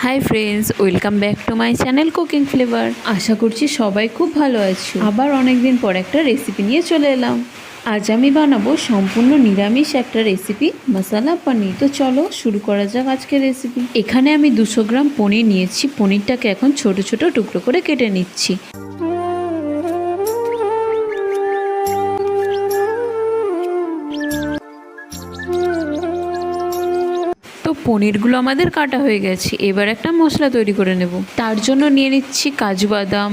High friends, welcome back to my channel cooking flavour. আশা করছি সবাই খুব ভালো আছো। আবার অনেক দিন পর একটা রেসিপি নিয়ে চলে এলাম। আজ আমি বানাবো সম্পূর্ণ নিরামিষ একটা রেসিপি, মশালা পনির। তো চলো শুরু করা যাক আজকের রেসিপি। এখানে আমি 200 গ্রাম পনির নিয়েছি। পনিরটাকে এখন ছোট ছোট টুকরো করে কেটে নিচ্ছি। তো পনিরগুলো আমাদের কাটা হয়ে গেছে। এবার একটা মশলা তৈরি করে নেব। তার জন্য নিয়ে নিচ্ছি কাজু বাদাম,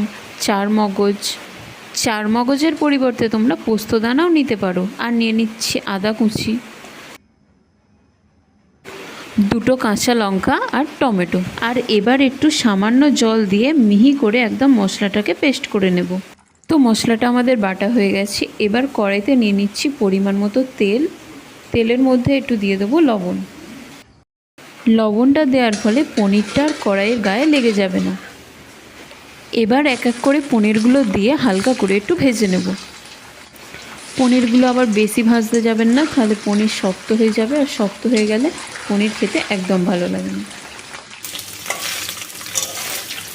চার মগজের পরিবর্তে তোমরা পোস্তদানাও নিতে পারো। আর নিয়ে নিচ্ছি আদা কুচি, 2 কাঁচা লঙ্কা আর টমেটো। আর এবার একটু সামান্য জল দিয়ে মিহি করে একদম মশলাটাকে পেস্ট করে নেব। তো মশলাটা আমাদের বাটা হয়ে গেছে। এবার কড়াইতে নিয়ে নিচ্ছি পরিমাণ মতো তেল। তেলের মধ্যে একটু দিয়ে দেবো লবণ। লবণটা দেওয়ার ফলে পনিরটা আর কড়াইয়ের গায়ে লেগে যাবে না। এবার এক এক করে পনিরগুলো দিয়ে হালকা করে একটু ভেজে নেব। পনিরগুলো আবার বেশি ভাজতে যাবেন না, তাহলে পনির শক্ত হয়ে যাবে, আর শক্ত হয়ে গেলে পনির খেতে একদম ভালো লাগে না।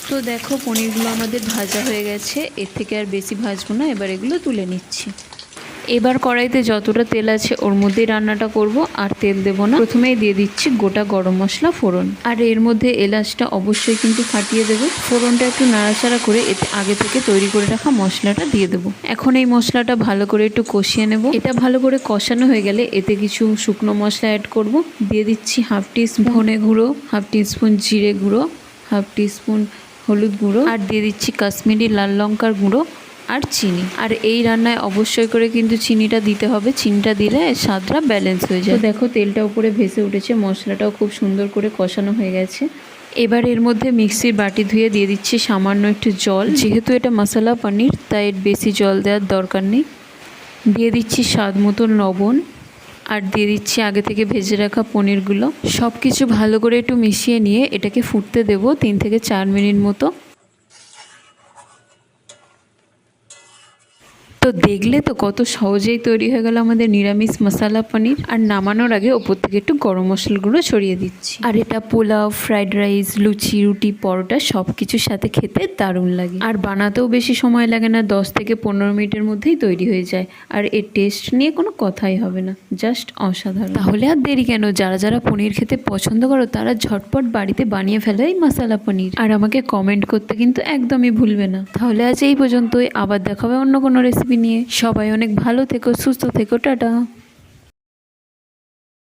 তো দেখো পনিরগুলো আমাদের ভাজা হয়ে গেছে। এর থেকে আর বেশি ভাজবো না। এবার এগুলো তুলে নিচ্ছি। এবার কড়াইতে যতটা তেল আছে ওর মধ্যেই রান্নাটা করব, আর তেল দেবো না। প্রথমেই দিয়ে দিচ্ছি গোটা গরম মশলা ফোড়ন, আর এর মধ্যে এলাচটা অবশ্যই কিন্তু ফাটিয়ে দেবে। ফোড়নটা একটু নাড়াচাড়া করে এতে আগে থেকে তৈরি করে রাখা মশলাটা দিয়ে দেবো। এখন এই মশলাটা ভালো করে একটু কষিয়ে নেব। এটা ভালো করে কষানো হয়ে গেলে এতে কিছু শুকনো মশলা অ্যাড করব। দিয়ে দিচ্ছি 1/2 টিস্পুন ধনে গুঁড়ো, 1/2 টিস্পুন জিরে গুঁড়ো, 1/2 টিস্পুন হলুদ গুঁড়ো, আর দিয়ে দিচ্ছি কাশ্মীরি লাল লঙ্কার গুঁড়ো আর চিনি। আর এই রান্নায় অবশ্যই করে কিন্তু চিনিটা দিতে হবে। চিনিটা দিলে স্বাদটা ব্যালেন্স হয়ে যায়। দেখো তেলটা উপরে ভেসে উঠেছে, মশলাটাও খুব সুন্দর করে কষানো হয়ে গেছে। এবার এর মধ্যে মিক্সির বাটি ধুয়ে দিয়ে দিচ্ছি সামান্য একটু জল। যেহেতু এটা মশলা পনির, তাই বেশি জল দেওয়ার দরকার নেই। দিয়ে দিচ্ছি স্বাদ মতো লবণ, আর দিয়ে দিচ্ছি আগে থেকে ভেজে রাখা পনিরগুলো। সব কিছু ভালো করে একটু মিশিয়ে নিয়ে এটাকে ফুটতে দেবো 3 থেকে 4 মিনিট মতো। তো দেখলে তো কত সহজেই তৈরি হয়ে গেল আমাদের নিরামিষ মশালা পনির। আর নামানোর আগে ওপর থেকে একটু গরম মশলাগুলো ছড়িয়ে দিচ্ছি। আর এটা পোলাও, ফ্রাইড রাইস, লুচি, রুটি, পরোটা সব কিছুর সাথে খেতে দারুণ লাগে। আর বানাতেও বেশি সময় লাগে না, 10 থেকে 15 মিনিটের মধ্যেই তৈরি হয়ে যায়। আর এর টেস্ট নিয়ে কোনো কথাই হবে না, জাস্ট অসাধারণ। তাহলে আর দেরি কেন, যারা যারা পনির খেতে পছন্দ করো তারা ঝটপট বাড়িতে বানিয়ে ফেলো এই মশালা পনির। আর আমাকে কমেন্ট করতে কিন্তু একদমই ভুলবে না। তাহলে আজ এই পর্যন্তই, আবার দেখা হবে অন্য কোনো রেসিপি নিয়ে। সবাই অনেক ভালো থেকো, সুস্থ থেকো, টাটা।